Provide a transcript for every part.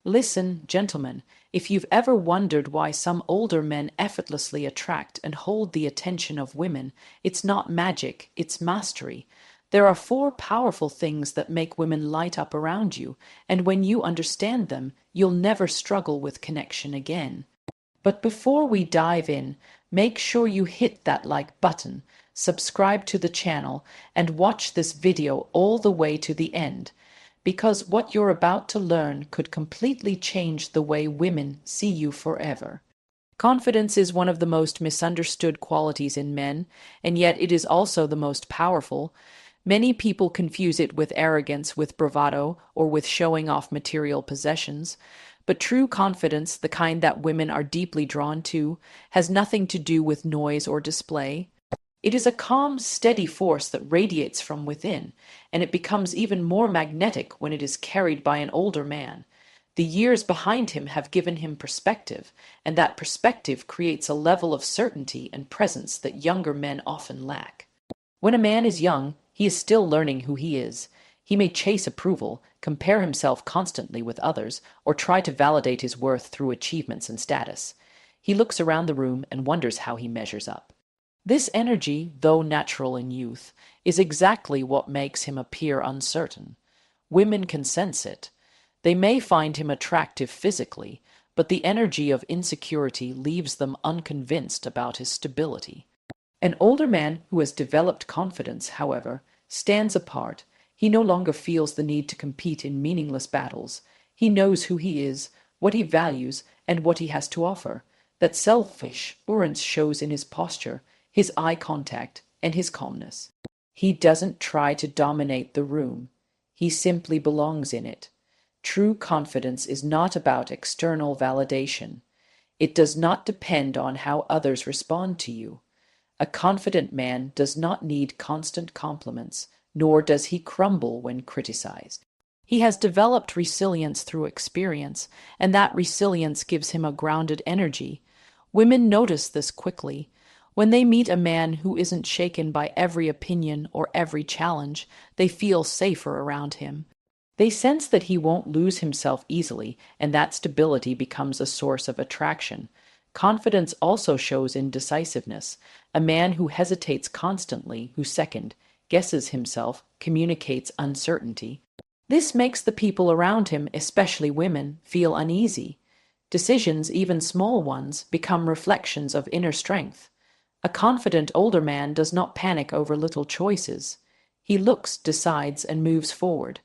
Listen, gentlemen, if you've ever wondered why some older men effortlessly attract and hold the attention of women, it's not magic, it's mastery. There are four powerful things that make women light up around you, and when you understand them, you'll never struggle with connection again. But before we dive in, make sure you hit that like button, subscribe to the channel, and watch this video all the way to the end, because what you're about to learn could completely change the way women see you forever. Confidence is one of the most misunderstood qualities in men, and yet it is also the most powerful. Many people confuse it with arrogance, with bravado, or with showing off material possessions. But true confidence, the kind that women are deeply drawn to, has nothing to do with noise or display. It is a calm, steady force that radiates from within, and it becomes even more magnetic when it is carried by an older man. The years behind him have given him perspective, and that perspective creates a level of certainty and presence that younger men often lack. When a man is young, he is still learning who he is. He may chase approval, compare himself constantly with others, or try to validate his worth through achievements and status. He looks around the room and wonders how he measures up. This energy, though natural in youth, is exactly what makes him appear uncertain. Women can sense it. They may find him attractive physically, but the energy of insecurity leaves them unconvinced about his stability. An older man who has developed confidence, however, stands apart. He no longer feels the need to compete in meaningless battles. He knows who he is, what he values, and what he has to offer. That selfish assurance shows in his posture, his eye contact, and his calmness. He doesn't try to dominate the room. He simply belongs in it. True confidence is not about external validation. It does not depend on how others respond to you. A confident man does not need constant compliments, nor does he crumble when criticized. He has developed resilience through experience, and that resilience gives him a grounded energy. Women notice this quickly. When they meet a man who isn't shaken by every opinion or every challenge, they feel safer around him. They sense that he won't lose himself easily, and that stability becomes a source of attraction. Confidence also shows in decisiveness. A man who hesitates constantly, who guesses himself, communicates uncertainty. This makes the people around him, especially women, feel uneasy. Decisions, even small ones, become reflections of inner strength. A confident older man does not panic over little choices. He looks, decides, and moves forward.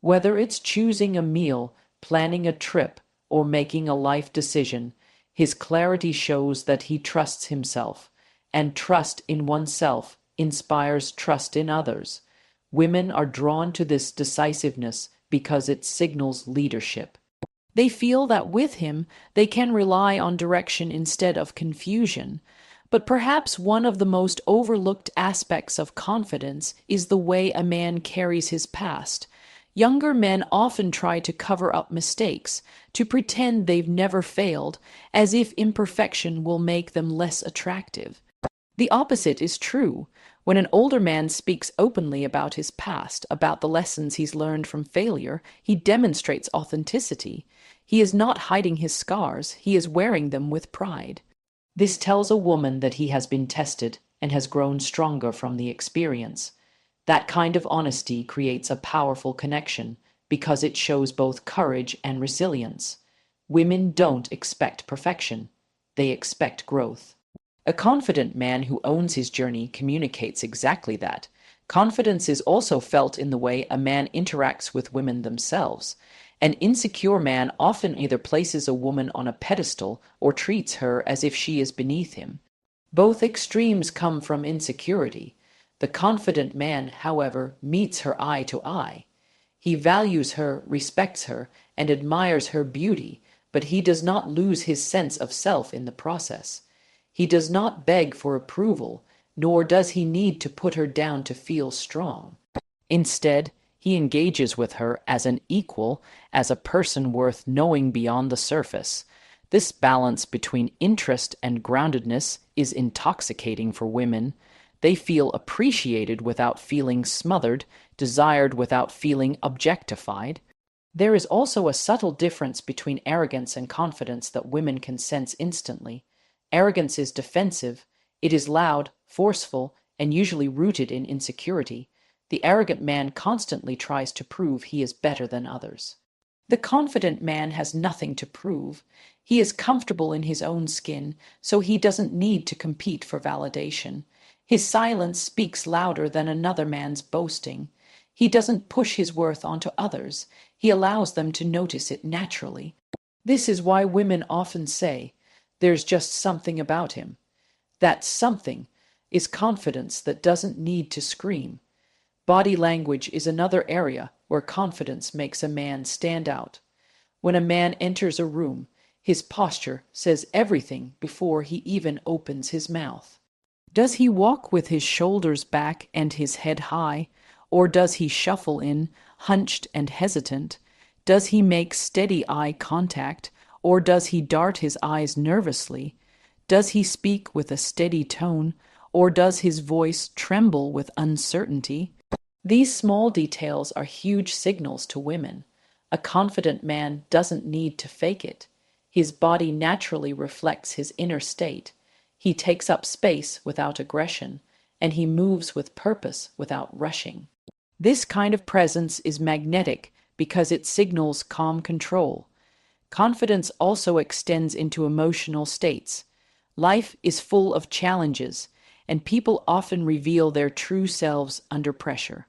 Whether it's choosing a meal, planning a trip, or making a life decision, his clarity shows that he trusts himself, and trust in oneself inspires trust in others. Women are drawn to this decisiveness because it signals leadership. They feel that with him, they can rely on direction instead of confusion. But perhaps one of the most overlooked aspects of confidence is the way a man carries his past. Younger men often try to cover up mistakes, to pretend they've never failed, as if imperfection will make them less attractive. The opposite is true. When an older man speaks openly about his past, about the lessons he's learned from failure, he demonstrates authenticity. He is not hiding his scars, he is wearing them with pride. This tells a woman that he has been tested and has grown stronger from the experience. That kind of honesty creates a powerful connection because it shows both courage and resilience. Women don't expect perfection, they expect growth. A confident man who owns his journey communicates exactly that. Confidence is also felt in the way a man interacts with women themselves. An insecure man often either places a woman on a pedestal or treats her as if she is beneath him. Both extremes come from insecurity. The confident man, however, meets her eye to eye. He values her, respects her, and admires her beauty, but he does not lose his sense of self in the process. He does not beg for approval, nor does he need to put her down to feel strong. Instead, he engages with her as an equal, as a person worth knowing beyond the surface. This balance between interest and groundedness is intoxicating for women. They feel appreciated without feeling smothered, desired without feeling objectified. There is also a subtle difference between arrogance and confidence that women can sense instantly. Arrogance is defensive, it is loud, forceful, and usually rooted in insecurity. The arrogant man constantly tries to prove he is better than others. The confident man has nothing to prove. He is comfortable in his own skin, so he doesn't need to compete for validation. His silence speaks louder than another man's boasting. He doesn't push his worth onto others. He allows them to notice it naturally. This is why women often say, "There's just something about him." That something is confidence that doesn't need to scream. Body language is another area where confidence makes a man stand out. When a man enters a room, his posture says everything before he even opens his mouth. Does he walk with his shoulders back and his head high, or does he shuffle in, hunched and hesitant? Does he make steady eye contact, or does he dart his eyes nervously? Does he speak with a steady tone, or does his voice tremble with uncertainty? These small details are huge signals to women. A confident man doesn't need to fake it. His body naturally reflects his inner state. He takes up space without aggression, and he moves with purpose without rushing. This kind of presence is magnetic because it signals calm control. Confidence also extends into emotional states. Life is full of challenges, and people often reveal their true selves under pressure.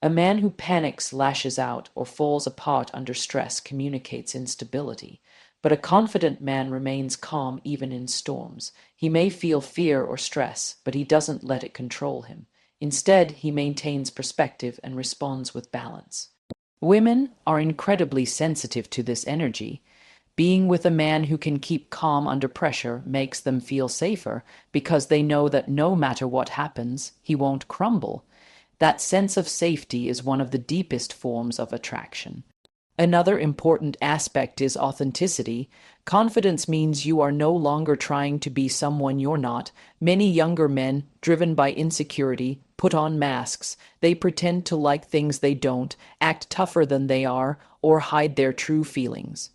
A man who panics, lashes out, or falls apart under stress communicates instability. But a confident man remains calm even in storms. He may feel fear or stress, but he doesn't let it control him. Instead, he maintains perspective and responds with balance. Women are incredibly sensitive to this energy. Being with a man who can keep calm under pressure makes them feel safer because they know that no matter what happens, he won't crumble. That sense of safety is one of the deepest forms of attraction. Another important aspect is authenticity. Confidence means you are no longer trying to be someone you're not. Many younger men, driven by insecurity, put on masks. They pretend to like things they don't, act tougher than they are, or hide their true feelings.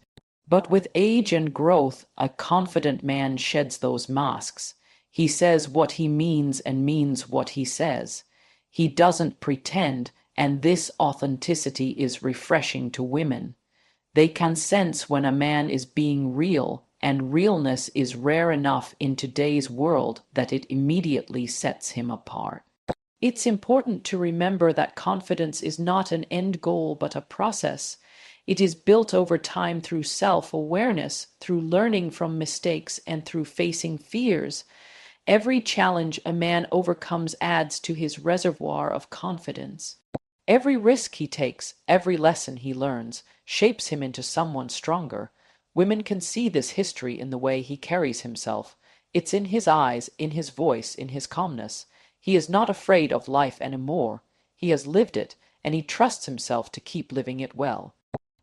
But with age and growth, a confident man sheds those masks. He says what he means and means what he says. He doesn't pretend, and this authenticity is refreshing to women. They can sense when a man is being real, and realness is rare enough in today's world that it immediately sets him apart. It's important to remember that confidence is not an end goal but a process. It is built over time through self-awareness, through learning from mistakes, and through facing fears. Every challenge a man overcomes adds to his reservoir of confidence. Every risk he takes, every lesson he learns, shapes him into someone stronger. Women can see this history in the way he carries himself. It's in his eyes, in his voice, in his calmness. He is not afraid of life anymore. He has lived it, and he trusts himself to keep living it well.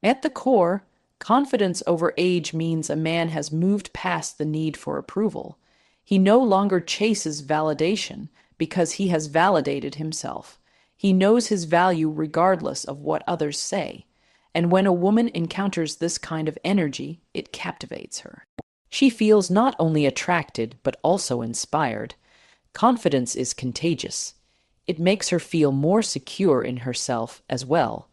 At the core, confidence over age means a man has moved past the need for approval. He no longer chases validation because he has validated himself. He knows his value regardless of what others say. And when a woman encounters this kind of energy, it captivates her. She feels not only attracted, but also inspired. Confidence is contagious. It makes her feel more secure in herself as well.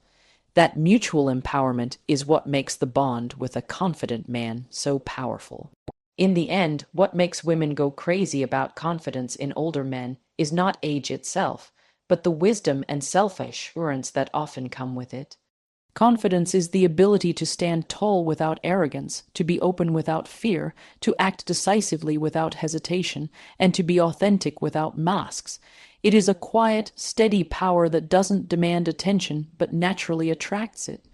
That mutual empowerment is what makes the bond with a confident man so powerful. In the end, what makes women go crazy about confidence in older men is not age itself, but the wisdom and self-assurance that often come with it. Confidence is the ability to stand tall without arrogance, to be open without fear, to act decisively without hesitation, and to be authentic without masks. It is a quiet, steady power that doesn't demand attention but naturally attracts it.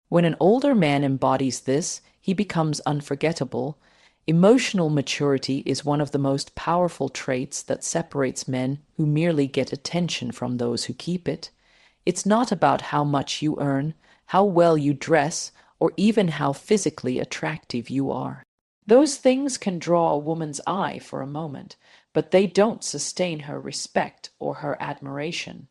When an older man embodies this, he becomes unforgettable. Emotional maturity is one of the most powerful traits that separates men who merely get attention from those who keep it. It's not about how much you earn, how well you dress, or even how physically attractive you are. Those things can draw a woman's eye for a moment, but they don't sustain her respect or her admiration.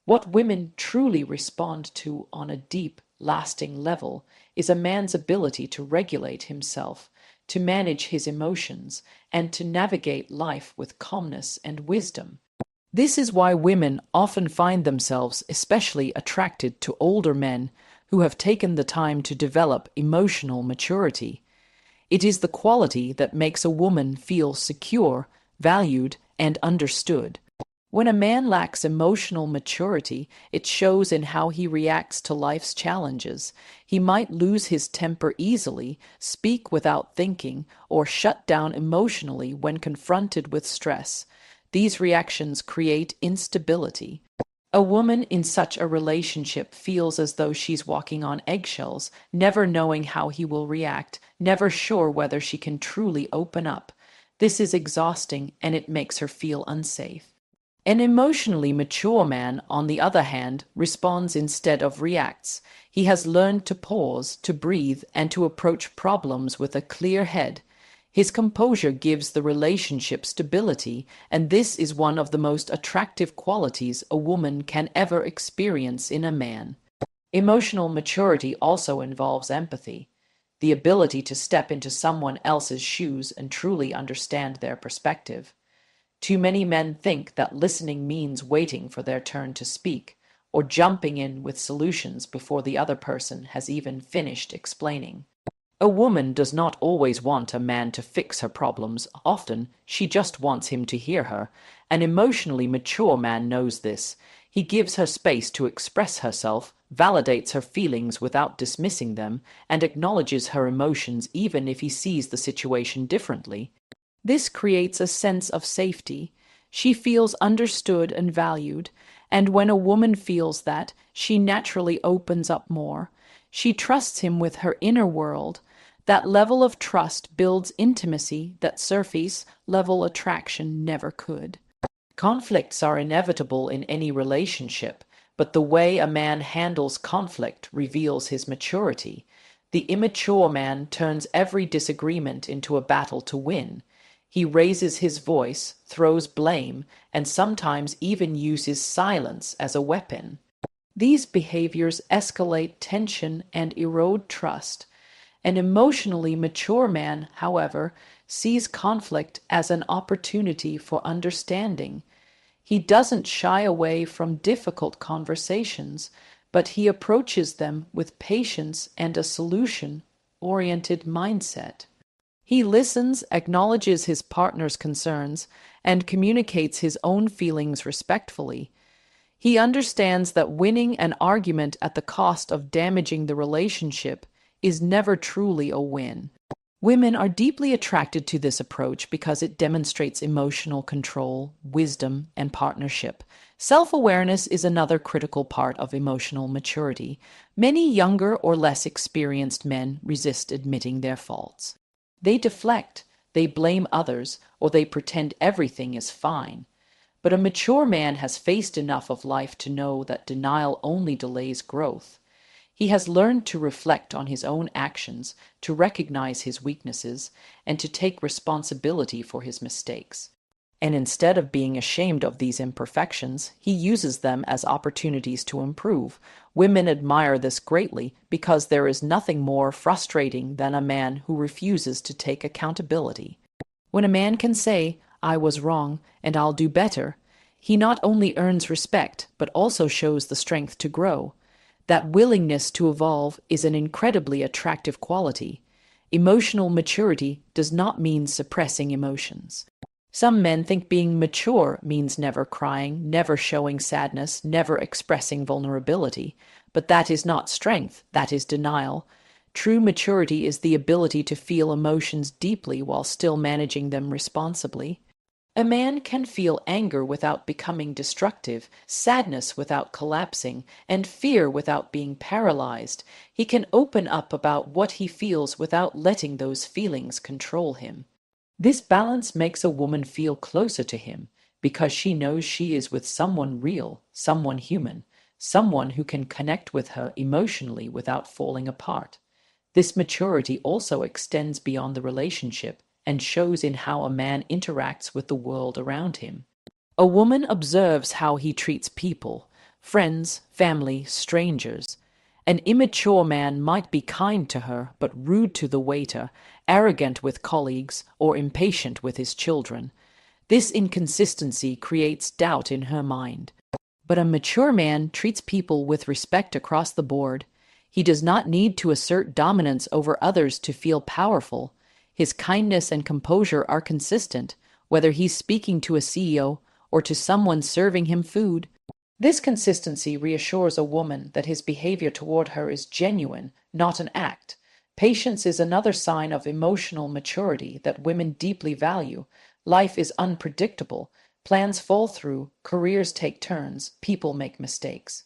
What women truly respond to on a deep, lasting level is a man's ability to regulate himself, to manage his emotions, and to navigate life with calmness and wisdom. This is why women often find themselves especially attracted to older men who have taken the time to develop emotional maturity. It is the quality that makes a woman feel secure, valued, and understood. When a man lacks emotional maturity, it shows in how he reacts to life's challenges. He might lose his temper easily, speak without thinking, or shut down emotionally when confronted with stress. These reactions create instability. A woman in such a relationship feels as though she's walking on eggshells, never knowing how he will react, never sure whether she can truly open up. This is exhausting and it makes her feel unsafe. An emotionally mature man, on the other hand, responds instead of reacts. He has learned to pause, to breathe, and to approach problems with a clear head. His composure gives the relationship stability, and this is one of the most attractive qualities a woman can ever experience in a man. Emotional maturity also involves empathy, the ability to step into someone else's shoes and truly understand their perspective. Too many men think that listening means waiting for their turn to speak, or jumping in with solutions before the other person has even finished explaining. A woman does not always want a man to fix her problems. Often, she just wants him to hear her. An emotionally mature man knows this. He gives her space to express herself, validates her feelings without dismissing them, and acknowledges her emotions even if he sees the situation differently. This creates a sense of safety. She feels understood and valued, and when a woman feels that, she naturally opens up more. She trusts him with her inner world. That level of trust builds intimacy that surface-level attraction never could. Conflicts are inevitable in any relationship, but the way a man handles conflict reveals his maturity. The immature man turns every disagreement into a battle to win. He raises his voice, throws blame, and sometimes even uses silence as a weapon. These behaviors escalate tension and erode trust. An emotionally mature man, however, sees conflict as an opportunity for understanding. He doesn't shy away from difficult conversations, but he approaches them with patience and a solution-oriented mindset. He listens, acknowledges his partner's concerns, and communicates his own feelings respectfully. He understands that winning an argument at the cost of damaging the relationship is never truly a win. Women are deeply attracted to this approach because it demonstrates emotional control, wisdom, and partnership. Self-awareness is another critical part of emotional maturity. Many younger or less experienced men resist admitting their faults. They deflect, they blame others, or they pretend everything is fine. But a mature man has faced enough of life to know that denial only delays growth. He has learned to reflect on his own actions, to recognize his weaknesses, and to take responsibility for his mistakes. And instead of being ashamed of these imperfections, he uses them as opportunities to improve. Women admire this greatly because there is nothing more frustrating than a man who refuses to take accountability. When a man can say, "I was wrong, and I'll do better," he not only earns respect, but also shows the strength to grow. That willingness to evolve is an incredibly attractive quality. Emotional maturity does not mean suppressing emotions. Some men think being mature means never crying, never showing sadness, never expressing vulnerability. But that is not strength, that is denial. True maturity is the ability to feel emotions deeply while still managing them responsibly. A man can feel anger without becoming destructive, sadness without collapsing, and fear without being paralyzed. He can open up about what he feels without letting those feelings control him. This balance makes a woman feel closer to him because she knows she is with someone real, someone human, someone who can connect with her emotionally without falling apart. This maturity also extends beyond the relationship and shows in how a man interacts with the world around him. A woman observes how he treats people, friends, family, strangers. An immature man might be kind to her, but rude to the waiter, arrogant with colleagues, or impatient with his children. This inconsistency creates doubt in her mind. But a mature man treats people with respect across the board. He does not need to assert dominance over others to feel powerful. His kindness and composure are consistent, whether he's speaking to a CEO or to someone serving him food. This consistency reassures a woman that his behavior toward her is genuine, not an act. Patience is another sign of emotional maturity that women deeply value. Life is unpredictable. Plans fall through, careers take turns, people make mistakes.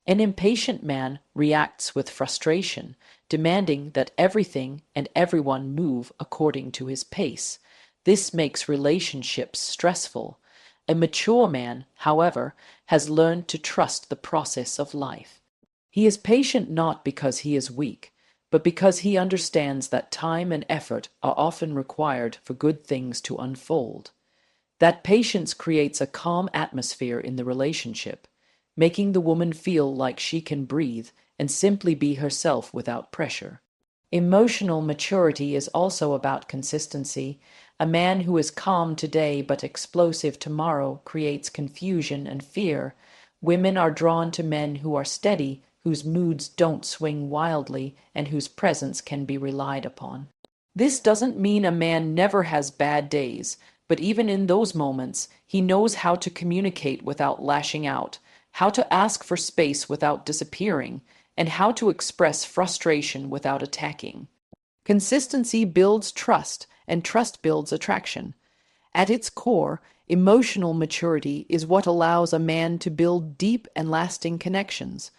An impatient man reacts with frustration, demanding that everything and everyone move according to his pace. This makes relationships stressful. A mature man, however, has learned to trust the process of life. He is patient not because he is weak, but because he understands that time and effort are often required for good things to unfold. That patience creates a calm atmosphere in the relationship, making the woman feel like she can breathe and simply be herself without pressure. Emotional maturity is also about consistency. A man who is calm today but explosive tomorrow creates confusion and fear. Women are drawn to men who are steady, whose moods don't swing wildly, and whose presence can be relied upon. This doesn't mean a man never has bad days, but even in those moments, he knows how to communicate without lashing out, how to ask for space without disappearing, and how to express frustration without attacking. Consistency builds trust, and trust builds attraction. At its core, emotional maturity is what allows a man to build deep and lasting connections.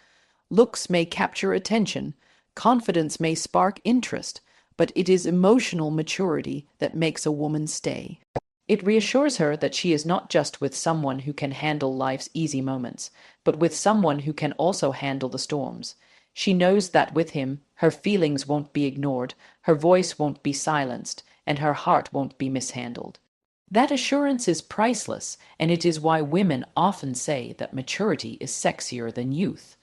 Looks may capture attention, confidence may spark interest, but it is emotional maturity that makes a woman stay. It reassures her that she is not just with someone who can handle life's easy moments, but with someone who can also handle the storms. She knows that with him, her feelings won't be ignored, her voice won't be silenced, and her heart won't be mishandled. That assurance is priceless, and it is why women often say that maturity is sexier than youth.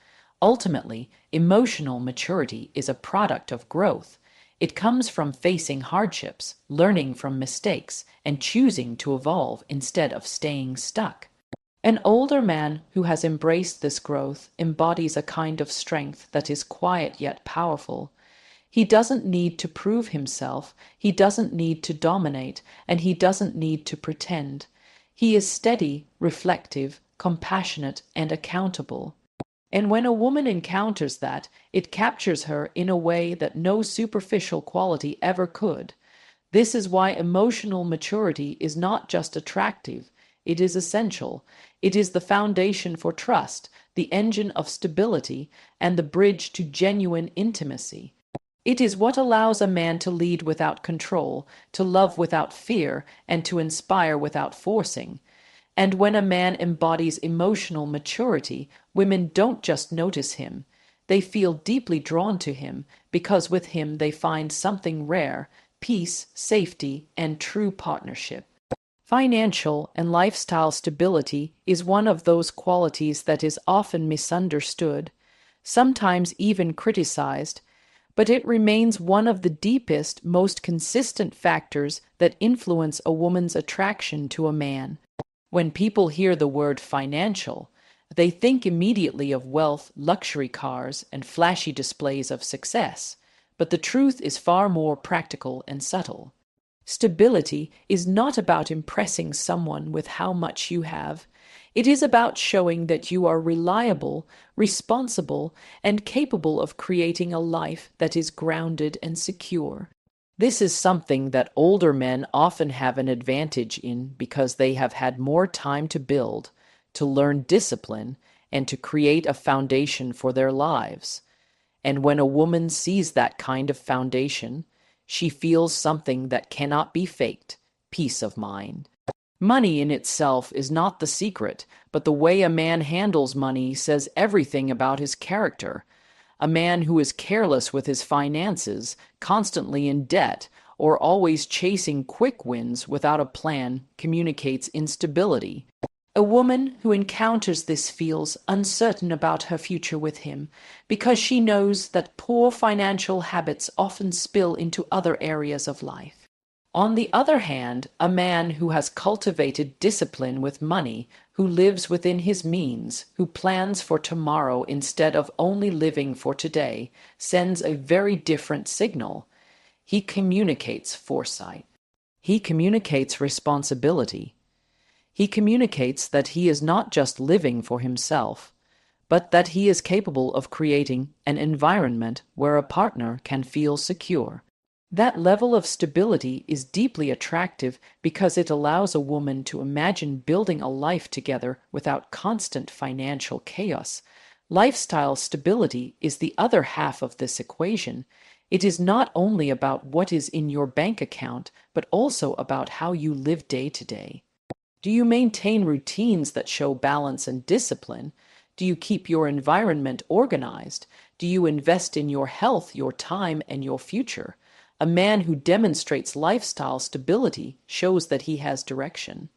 Ultimately, emotional maturity is a product of growth. It comes from facing hardships, learning from mistakes, and choosing to evolve instead of staying stuck. An older man who has embraced this growth embodies a kind of strength that is quiet yet powerful. He doesn't need to prove himself, he doesn't need to dominate, and he doesn't need to pretend. He is steady, reflective, compassionate, and accountable. And when a woman encounters that, it captures her in a way that no superficial quality ever could. This is why emotional maturity is not just attractive, it is essential. It is the foundation for trust, the engine of stability, and the bridge to genuine intimacy. It is what allows a man to lead without control, to love without fear, and to inspire without forcing. And when a man embodies emotional maturity, women don't just notice him. They feel deeply drawn to him because with him they find something rare: peace, safety, and true partnership. Financial and lifestyle stability is one of those qualities that is often misunderstood, sometimes even criticized, but it remains one of the deepest, most consistent factors that influence a woman's attraction to a man. When people hear the word financial, they think immediately of wealth, luxury cars, and flashy displays of success, but the truth is far more practical and subtle. Stability is not about impressing someone with how much you have. It is about showing that you are reliable, responsible, and capable of creating a life that is grounded and secure. This is something that older men often have an advantage in because they have had more time to build, to learn discipline, and to create a foundation for their lives. And when a woman sees that kind of foundation, she feels something that cannot be faked: peace of mind. Money in itself is not the secret, but the way a man handles money says everything about his character. A man who is careless with his finances, constantly in debt, or always chasing quick wins without a plan communicates instability. A woman who encounters this feels uncertain about her future with him because she knows that poor financial habits often spill into other areas of life. On the other hand, a man who has cultivated discipline with money, who lives within his means, who plans for tomorrow instead of only living for today, sends a very different signal. He communicates foresight. He communicates responsibility. He communicates that he is not just living for himself, but that he is capable of creating an environment where a partner can feel secure. That level of stability is deeply attractive because it allows a woman to imagine building a life together without constant financial chaos. Lifestyle stability is the other half of this equation. It is not only about what is in your bank account, but also about how you live day to day. Do you maintain routines that show balance and discipline? Do you keep your environment organized? Do you invest in your health, your time, and your future? A man who demonstrates lifestyle stability shows that he has direction.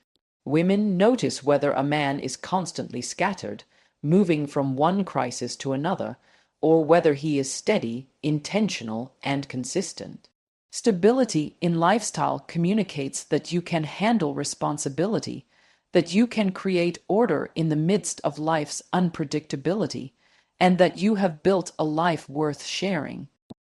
Women notice whether a man is constantly scattered, moving from one crisis to another, or whether he is steady, intentional, and consistent. Stability in lifestyle communicates that you can handle responsibility, that you can create order in the midst of life's unpredictability, and that you have built a life worth sharing.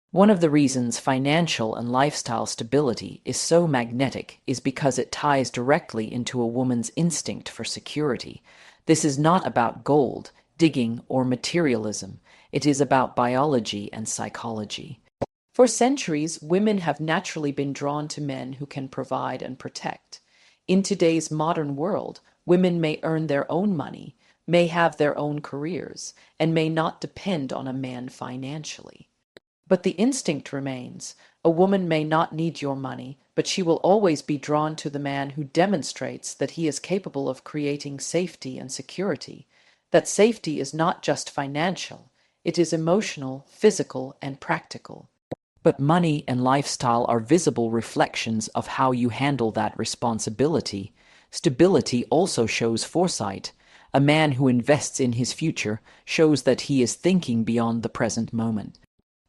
One of the reasons financial and lifestyle stability is so magnetic is because it ties directly into a woman's instinct for security. This is not about gold, digging, or materialism. It is about biology and psychology. For centuries, women have naturally been drawn to men who can provide and protect. In today's modern world, women may earn their own money, may have their own careers, and may not depend on a man financially. But the instinct remains. A woman may not need your money, but she will always be drawn to the man who demonstrates that he is capable of creating safety and security. That safety is not just financial, it is emotional, physical, and practical. But money and lifestyle are visible reflections of how you handle that responsibility. Stability also shows foresight. A man who invests in his future shows that he is thinking beyond the present moment.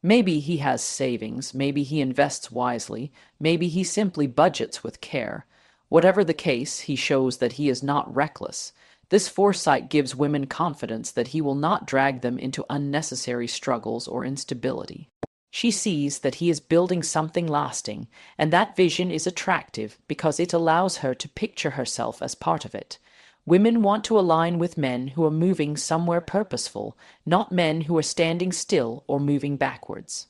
Maybe he has savings, maybe he invests wisely, maybe he simply budgets with care. Whatever the case, he shows that he is not reckless. This foresight gives women confidence that he will not drag them into unnecessary struggles or instability. She sees that he is building something lasting, and that vision is attractive because it allows her to picture herself as part of it. Women want to align with men who are moving somewhere purposeful, not men who are standing still or moving backwards.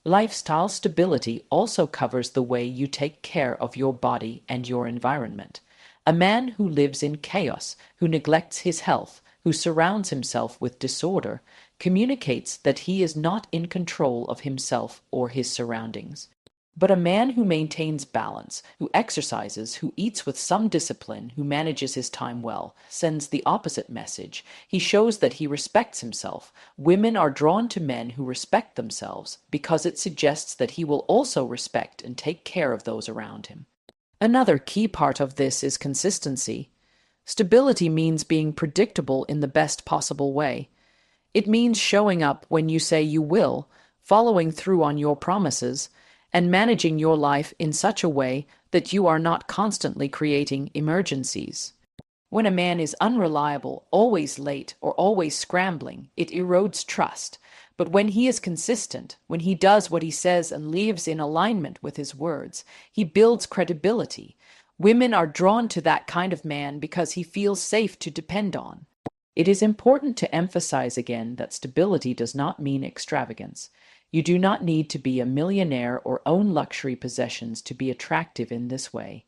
Lifestyle stability also covers the way you take care of your body and your environment. A man who lives in chaos, who neglects his health, who surrounds himself with disorder, communicates that he is not in control of himself or his surroundings. But a man who maintains balance, who exercises, who eats with some discipline, who manages his time well, sends the opposite message. He shows that he respects himself. Women are drawn to men who respect themselves because it suggests that he will also respect and take care of those around him. Another key part of this is consistency. Stability means being predictable in the best possible way. It means showing up when you say you will, following through on your promises, and managing your life in such a way that you are not constantly creating emergencies. When a man is unreliable, always late, or always scrambling, it erodes trust. But when he is consistent, when he does what he says and lives in alignment with his words, he builds credibility. Women are drawn to that kind of man because he feels safe to depend on. It is important to emphasize again that stability does not mean extravagance. You do not need to be a millionaire or own luxury possessions to be attractive in this way.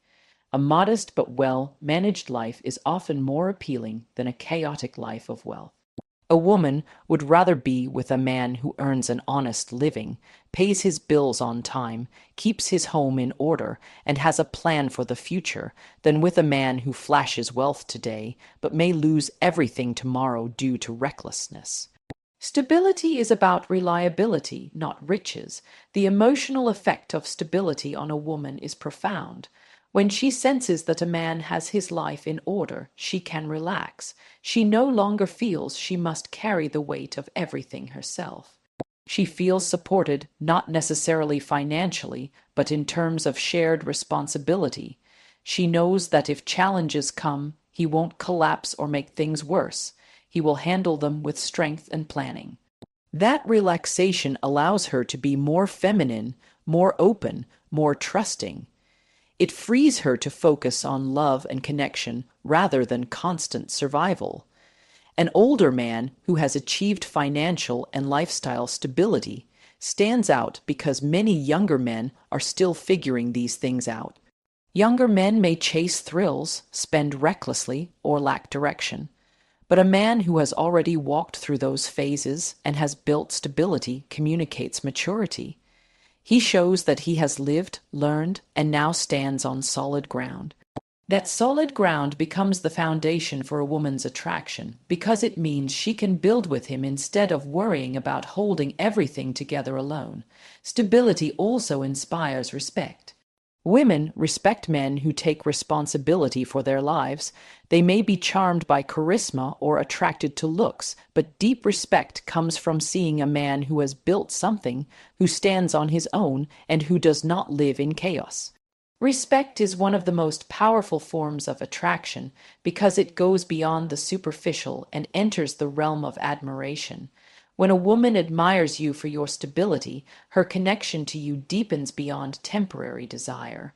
A modest but well-managed life is often more appealing than a chaotic life of wealth. A woman would rather be with a man who earns an honest living, pays his bills on time, keeps his home in order, and has a plan for the future, than with a man who flashes wealth today, but may lose everything tomorrow due to recklessness. Stability is about reliability, not riches. The emotional effect of stability on a woman is profound. When she senses that a man has his life in order, she can relax. She no longer feels she must carry the weight of everything herself. She feels supported, not necessarily financially, but in terms of shared responsibility. She knows that if challenges come, he won't collapse or make things worse. He will handle them with strength and planning. That relaxation allows her to be more feminine, more open, more trusting. It frees her to focus on love and connection rather than constant survival. An older man who has achieved financial and lifestyle stability stands out because many younger men are still figuring these things out. Younger men may chase thrills, spend recklessly, or lack direction. But a man who has already walked through those phases and has built stability communicates maturity. He shows that he has lived, learned, and now stands on solid ground. That solid ground becomes the foundation for a woman's attraction because it means she can build with him instead of worrying about holding everything together alone. Stability also inspires respect. Women respect men who take responsibility for their lives. They may be charmed by charisma or attracted to looks, but deep respect comes from seeing a man who has built something, who stands on his own, and who does not live in chaos. Respect is one of the most powerful forms of attraction because it goes beyond the superficial and enters the realm of admiration. When a woman admires you for your stability, her connection to you deepens beyond temporary desire.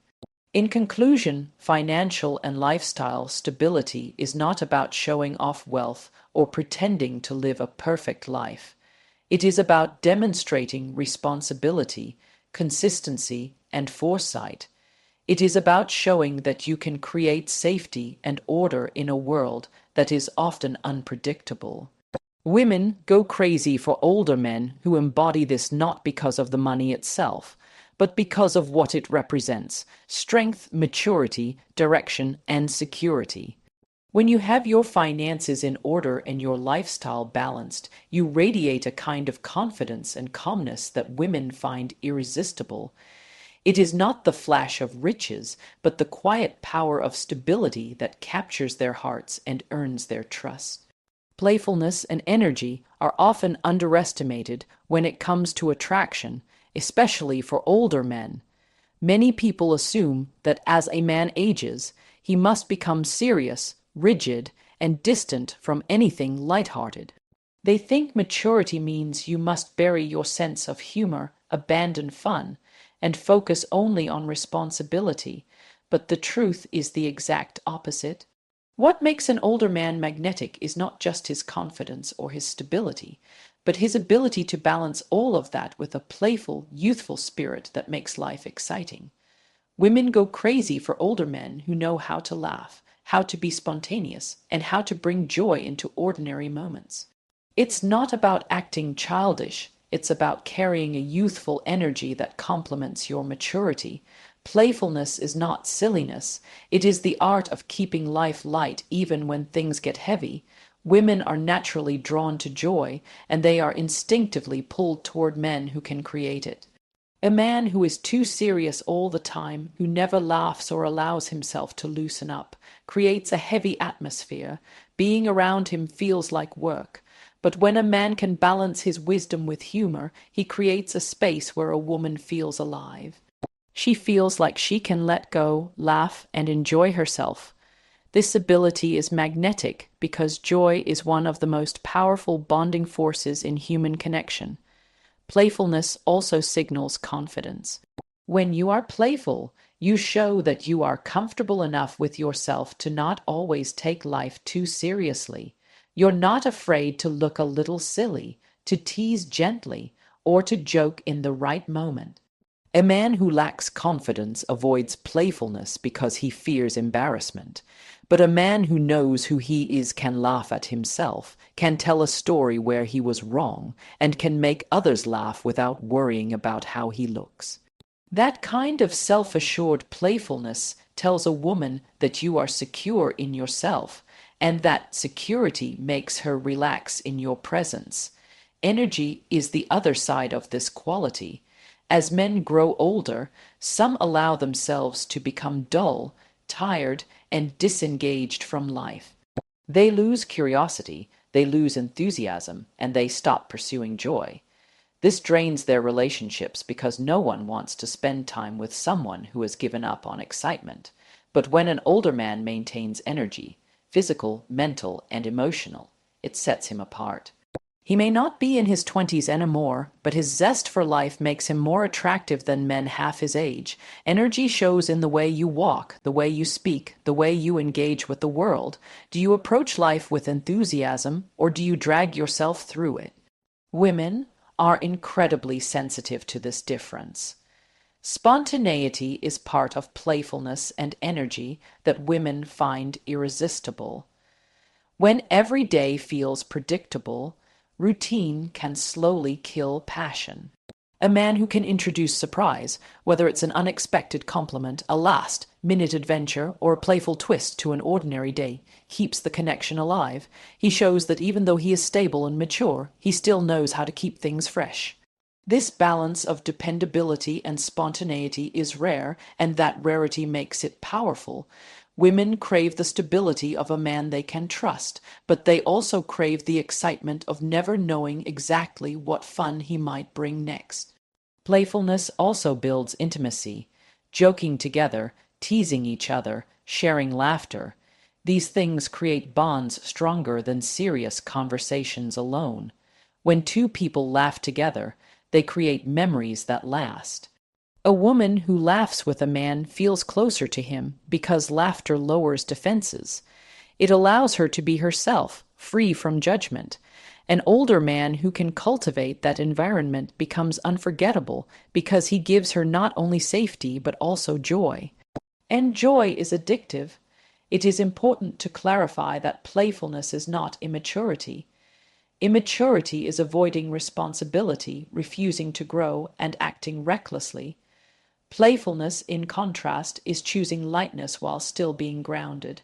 In conclusion, financial and lifestyle stability is not about showing off wealth or pretending to live a perfect life. It is about demonstrating responsibility, consistency, and foresight. It is about showing that you can create safety and order in a world that is often unpredictable. Women go crazy for older men who embody this not because of the money itself, but because of what it represents: strength, maturity, direction, and security. When you have your finances in order and your lifestyle balanced, you radiate a kind of confidence and calmness that women find irresistible. It is not the flash of riches, but the quiet power of stability that captures their hearts and earns their trust. Playfulness and energy are often underestimated when it comes to attraction, especially for older men. Many people assume that as a man ages, he must become serious, rigid, and distant from anything lighthearted. They think maturity means you must bury your sense of humor, abandon fun, and focus only on responsibility, but the truth is the exact opposite. What makes an older man magnetic is not just his confidence or his stability, but his ability to balance all of that with a playful, youthful spirit that makes life exciting. Women go crazy for older men who know how to laugh, how to be spontaneous, and how to bring joy into ordinary moments. It's not about acting childish, it's about carrying a youthful energy that complements your maturity. Playfulness is not silliness, it is the art of keeping life light even when things get heavy. Women are naturally drawn to joy, and they are instinctively pulled toward men who can create it. A man who is too serious all the time, who never laughs or allows himself to loosen up, creates a heavy atmosphere. Being around him feels like work. But when a man can balance his wisdom with humor, he creates a space where a woman feels alive. She feels like she can let go, laugh, and enjoy herself. This ability is magnetic because joy is one of the most powerful bonding forces in human connection. Playfulness also signals confidence. When you are playful, you show that you are comfortable enough with yourself to not always take life too seriously. You're not afraid to look a little silly, to tease gently, or to joke in the right moment. A man who lacks confidence avoids playfulness because he fears embarrassment. But a man who knows who he is can laugh at himself, can tell a story where he was wrong, and can make others laugh without worrying about how he looks. That kind of self-assured playfulness tells a woman that you are secure in yourself, and that security makes her relax in your presence. Energy is the other side of this quality. As men grow older, Some allow themselves to become dull, tired, and disengaged from life. They lose curiosity, they lose enthusiasm, and they stop pursuing joy. This drains their relationships because no one wants to spend time with someone who has given up on excitement. But when an older man maintains energy, physical, mental, and emotional, it sets him apart. He may not be in his 20s anymore, but his zest for life makes him more attractive than men half his age. Energy shows in the way you walk, the way you speak, the way you engage with the world. Do you approach life with enthusiasm, or do you drag yourself through it? Women are incredibly sensitive to this difference. Spontaneity is part of playfulness and energy that women find irresistible. When every day feels predictable, routine can slowly kill passion. A man who can introduce surprise, whether it's an unexpected compliment, a last-minute adventure, or a playful twist to an ordinary day, keeps the connection alive. He shows that even though he is stable and mature, he still knows how to keep things fresh. This balance of dependability and spontaneity is rare, and that rarity makes it powerful. Women crave the stability of a man they can trust, but they also crave the excitement of never knowing exactly what fun he might bring next. Playfulness also builds intimacy, joking together, teasing each other, sharing laughter. These things create bonds stronger than serious conversations alone. When two people laugh together, they create memories that last. A woman who laughs with a man feels closer to him because laughter lowers defenses. It allows her to be herself, free from judgment. An older man who can cultivate that environment becomes unforgettable because he gives her not only safety but also joy. And joy is addictive. It is important to clarify that playfulness is not immaturity. Immaturity is avoiding responsibility, refusing to grow, and acting recklessly. Playfulness, in contrast, is choosing lightness while still being grounded.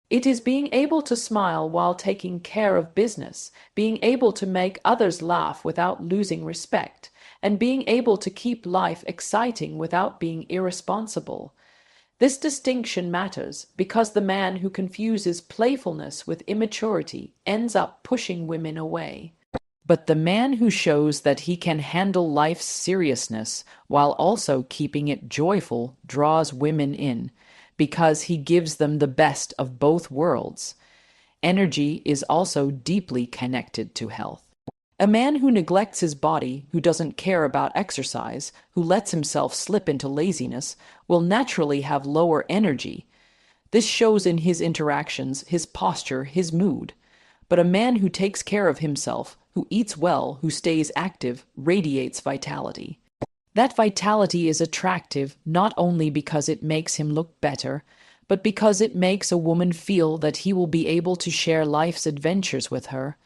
It is being able to smile while taking care of business, being able to make others laugh without losing respect, and being able to keep life exciting without being irresponsible. This distinction matters because the man who confuses playfulness with immaturity ends up pushing women away. But the man who shows that he can handle life's seriousness while also keeping it joyful draws women in, because he gives them the best of both worlds. Energy is also deeply connected to health. A man who neglects his body, who doesn't care about exercise, who lets himself slip into laziness, will naturally have lower energy. This shows in his interactions, his posture, his mood. But a man who takes care of himself, who eats well, who stays active, radiates vitality. That vitality is attractive not only because it makes him look better, but because it makes a woman feel that he will be able to share life's adventures with her.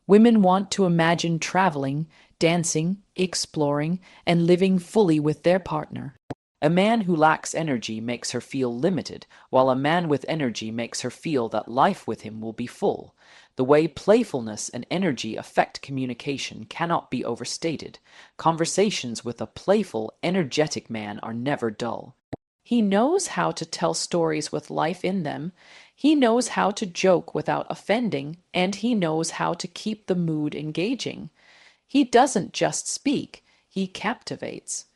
Women want to imagine traveling, dancing, exploring, and living fully with their partner. A man who lacks energy makes her feel limited, while a man with energy makes her feel that life with him will be full. The way playfulness and energy affect communication cannot be overstated. Conversations with a playful, energetic man are never dull. He knows how to tell stories with life in them. He knows how to joke without offending, and he knows how to keep the mood engaging. He doesn't just speak, he captivates.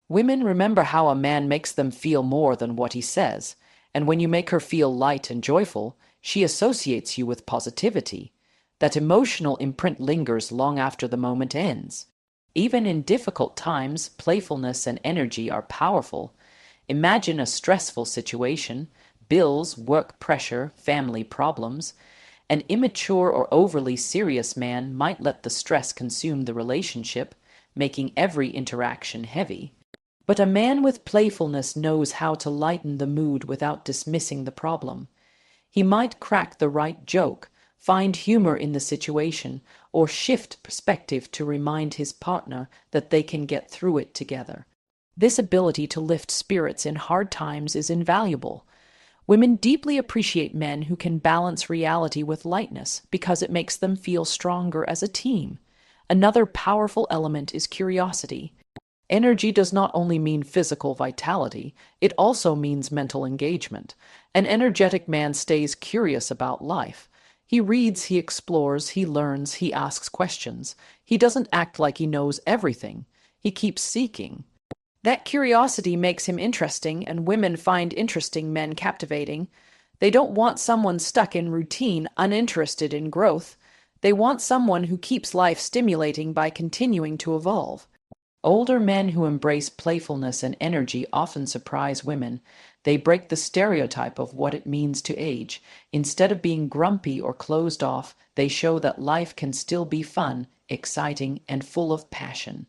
Women remember how a man makes them feel more than what he says, and when you make her feel light and joyful, she associates you with positivity. That emotional imprint lingers long after the moment ends. Even in difficult times, playfulness and energy are powerful. Imagine a stressful situation, bills, work pressure, family problems. An immature or overly serious man might let the stress consume the relationship, making every interaction heavy. But a man with playfulness knows how to lighten the mood without dismissing the problem. He might crack the right joke, find humor in the situation, or shift perspective to remind his partner that they can get through it together. This ability to lift spirits in hard times is invaluable. Women deeply appreciate men who can balance reality with lightness because it makes them feel stronger as a team. Another powerful element is curiosity. Energy does not only mean physical vitality, it also means mental engagement. An energetic man stays curious about life. He reads, he explores, he learns, he asks questions. He doesn't act like he knows everything. He keeps seeking. That curiosity makes him interesting, and women find interesting men captivating. They don't want someone stuck in routine, uninterested in growth. They want someone who keeps life stimulating by continuing to evolve. Older men who embrace playfulness and energy often surprise women. They break the stereotype of what it means to age. Instead of being grumpy or closed off, they show that life can still be fun, exciting, and full of passion.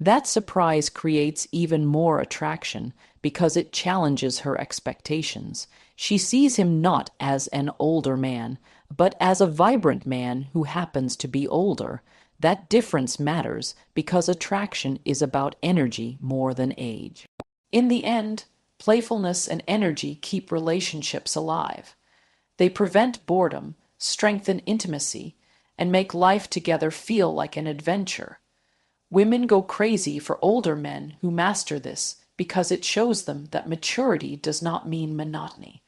That surprise creates even more attraction because it challenges her expectations. She sees him not as an older man, but as a vibrant man who happens to be older. That difference matters because attraction is about energy more than age. In the end, playfulness and energy keep relationships alive. They prevent boredom, strengthen intimacy, and make life together feel like an adventure. Women go crazy for older men who master this because it shows them that maturity does not mean monotony.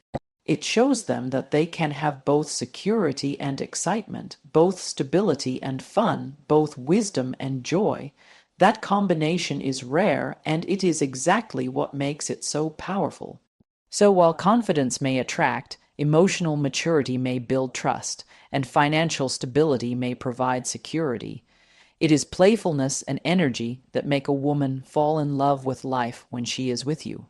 It shows them that they can have both security and excitement, both stability and fun, both wisdom and joy. That combination is rare, and it is exactly what makes it so powerful. So while confidence may attract, emotional maturity may build trust, and financial stability may provide security, it is playfulness and energy that make a woman fall in love with life when she is with you.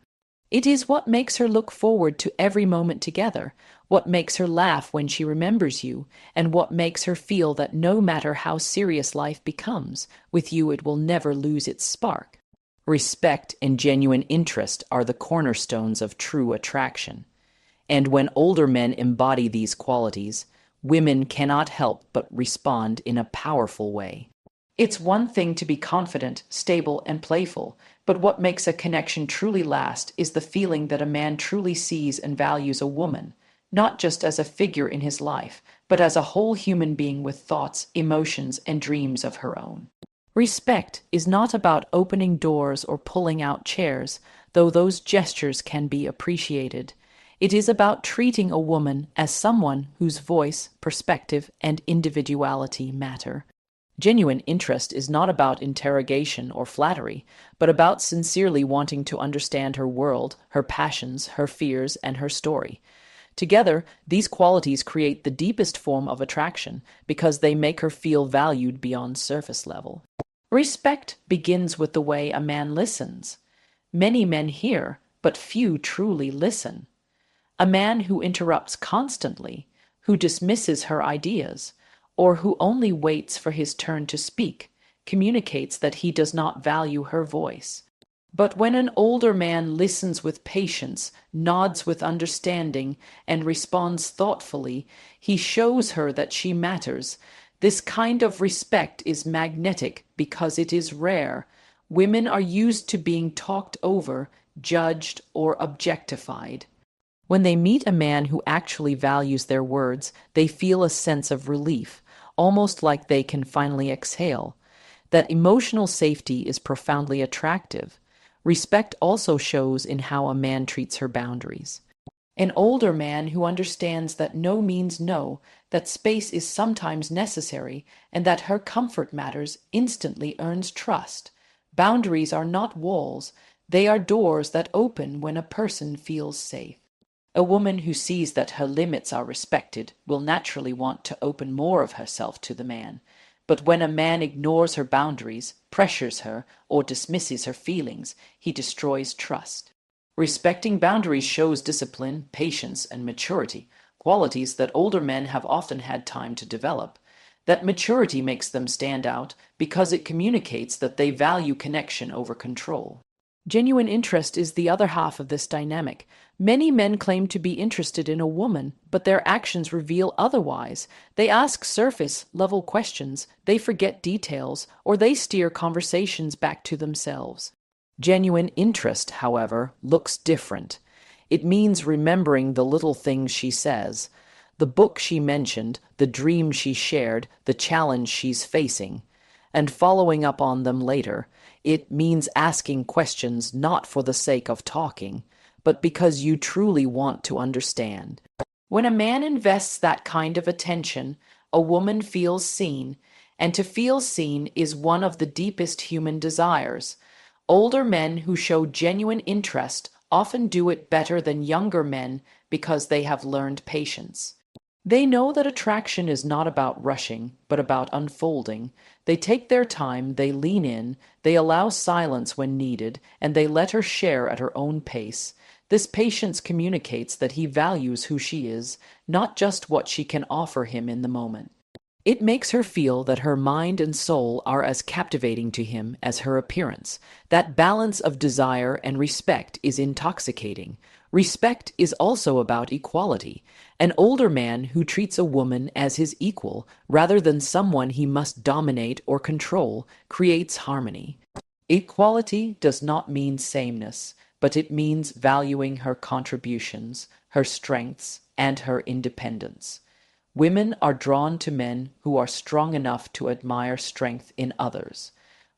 It is what makes her look forward to every moment together, what makes her laugh when she remembers you, and what makes her feel that no matter how serious life becomes, with you it will never lose its spark. Respect and genuine interest are the cornerstones of true attraction. And when older men embody these qualities, women cannot help but respond in a powerful way. It's one thing to be confident, stable, and playful, but what makes a connection truly last is the feeling that a man truly sees and values a woman, not just as a figure in his life, but as a whole human being with thoughts, emotions, and dreams of her own. Respect is not about opening doors or pulling out chairs, though those gestures can be appreciated. It is about treating a woman as someone whose voice, perspective, and individuality matter. Genuine interest is not about interrogation or flattery, but about sincerely wanting to understand her world, her passions, her fears, and her story. Together, these qualities create the deepest form of attraction because they make her feel valued beyond surface level. Respect begins with the way a man listens. Many men hear, but few truly listen. A man who interrupts constantly, who dismisses her ideas, or who only waits for his turn to speak, communicates that he does not value her voice. But when an older man listens with patience, nods with understanding, and responds thoughtfully, he shows her that she matters. This kind of respect is magnetic because it is rare. Women are used to being talked over, judged, or objectified. When they meet a man who actually values their words, they feel a sense of relief, almost like they can finally exhale. That emotional safety is profoundly attractive. Respect also shows in how a man treats her boundaries. An older man who understands that no means no, that space is sometimes necessary, and that her comfort matters instantly earns trust. Boundaries are not walls, they are doors that open when a person feels safe. A woman who sees that her limits are respected will naturally want to open more of herself to the man. But when a man ignores her boundaries, pressures her, or dismisses her feelings, he destroys trust. Respecting boundaries shows discipline, patience, and maturity, qualities that older men have often had time to develop. That maturity makes them stand out because it communicates that they value connection over control. Genuine interest is the other half of this dynamic. Many men claim to be interested in a woman, but their actions reveal otherwise. They ask surface-level questions, they forget details, or they steer conversations back to themselves. Genuine interest, however, looks different. It means remembering the little things she says, the book she mentioned, the dream she shared, the challenge she's facing, and following up on them later. It means asking questions not for the sake of talking, but because you truly want to understand. When a man invests that kind of attention, a woman feels seen, and to feel seen is one of the deepest human desires. Older men who show genuine interest often do it better than younger men because they have learned patience. They know that attraction is not about rushing, but about unfolding. They take their time, they lean in, they allow silence when needed, and they let her share at her own pace. This patience communicates that he values who she is, not just what she can offer him in the moment. It makes her feel that her mind and soul are as captivating to him as her appearance. That balance of desire and respect is intoxicating. Respect is also about equality. An older man who treats a woman as his equal, rather than someone he must dominate or control, creates harmony. Equality does not mean sameness, but it means valuing her contributions, her strengths, and her independence. Women are drawn to men who are strong enough to admire strength in others.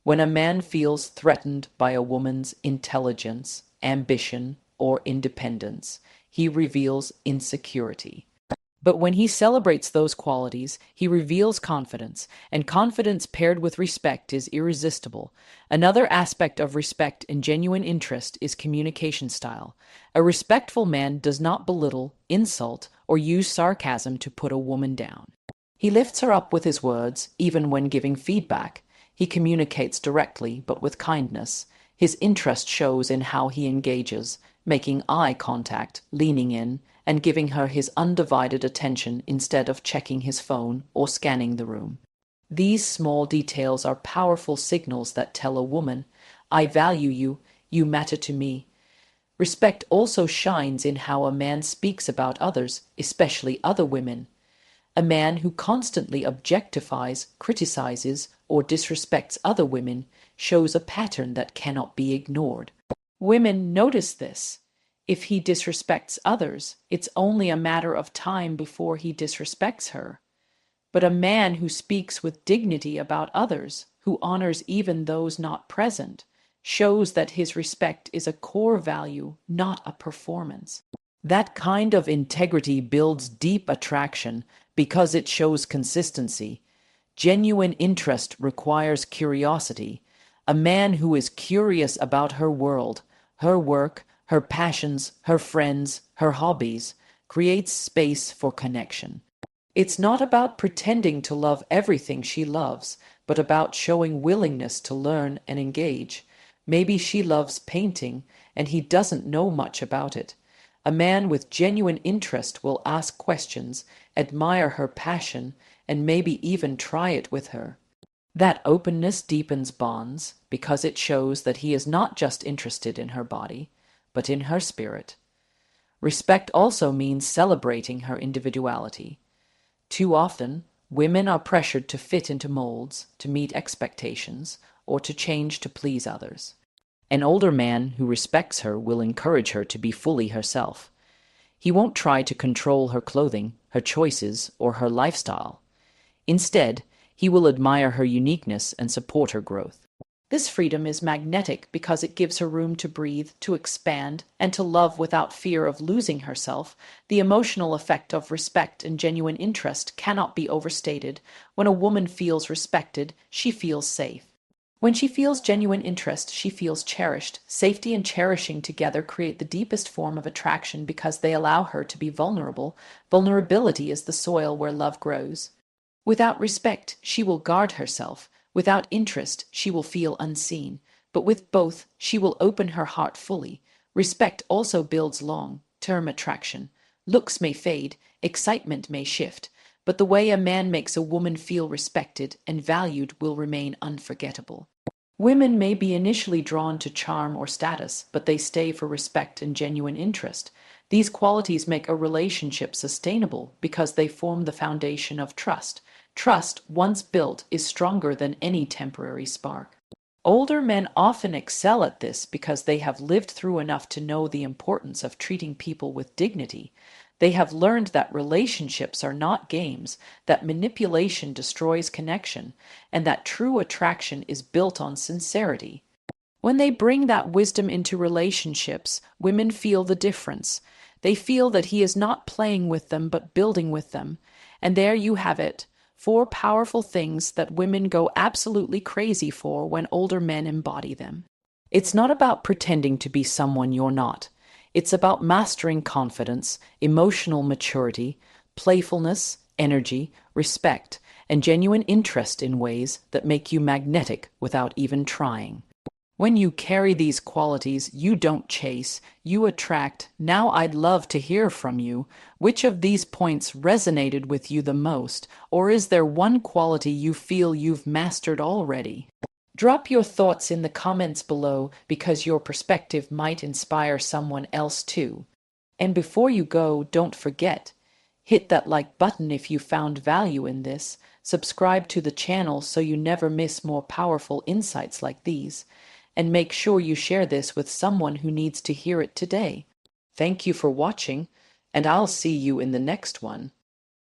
When a man feels threatened by a woman's intelligence, ambition, or independence, he reveals insecurity. But when he celebrates those qualities, he reveals confidence, and confidence paired with respect is irresistible. Another aspect of respect and genuine interest is communication style. A respectful man does not belittle, insult, or use sarcasm to put a woman down. He lifts her up with his words, even when giving feedback. He communicates directly, but with kindness. His interest shows in how he engages, making eye contact, leaning in, and giving her his undivided attention instead of checking his phone or scanning the room. These small details are powerful signals that tell a woman, I value you, you matter to me. Respect also shines in how a man speaks about others, especially other women. A man who constantly objectifies, criticizes, or disrespects other women shows a pattern that cannot be ignored. Women notice this. If he disrespects others, it's only a matter of time before he disrespects her. But a man who speaks with dignity about others, who honors even those not present, shows that his respect is a core value, not a performance. That kind of integrity builds deep attraction because it shows consistency. Genuine interest requires curiosity. A man who is curious about her world, her work, her passions, her friends, her hobbies, creates space for connection. It's not about pretending to love everything she loves, but about showing willingness to learn and engage. Maybe she loves painting, and he doesn't know much about it. A man with genuine interest will ask questions, admire her passion, and maybe even try it with her. That openness deepens bonds because it shows that he is not just interested in her body, but in her spirit. Respect also means celebrating her individuality. Too often, women are pressured to fit into molds, to meet expectations, or to change to please others. An older man who respects her will encourage her to be fully herself. He won't try to control her clothing, her choices, or her lifestyle. Instead, he will admire her uniqueness and support her growth. This freedom is magnetic because it gives her room to breathe, to expand, and to love without fear of losing herself. The emotional effect of respect and genuine interest cannot be overstated. When a woman feels respected, she feels safe. When she feels genuine interest, she feels cherished. Safety and cherishing together create the deepest form of attraction because they allow her to be vulnerable. Vulnerability is the soil where love grows. Without respect, she will guard herself. Without interest, she will feel unseen. But with both, she will open her heart fully. Respect also builds long-term attraction. Looks may fade, excitement may shift, but the way a man makes a woman feel respected and valued will remain unforgettable. Women may be initially drawn to charm or status, but they stay for respect and genuine interest. These qualities make a relationship sustainable because they form the foundation of trust. Trust, once built, is stronger than any temporary spark. Older men often excel at this because they have lived through enough to know the importance of treating people with dignity. They have learned that relationships are not games, that manipulation destroys connection, and that true attraction is built on sincerity. When they bring that wisdom into relationships, women feel the difference. They feel that he is not playing with them, but building with them. And there you have it. 4 powerful things that women go absolutely crazy for when older men embody them. It's not about pretending to be someone you're not. It's about mastering confidence, emotional maturity, playfulness, energy, respect, and genuine interest in ways that make you magnetic without even trying. When you carry these qualities, you don't chase, you attract. Now I'd love to hear from you. Which of these points resonated with you the most, or is there one quality you feel you've mastered already? Drop your thoughts in the comments below because your perspective might inspire someone else too. And before you go, don't forget, hit that like button if you found value in this. Subscribe to the channel so you never miss more powerful insights like these. And make sure you share this with someone who needs to hear it today. Thank you for watching, and I'll see you in the next one.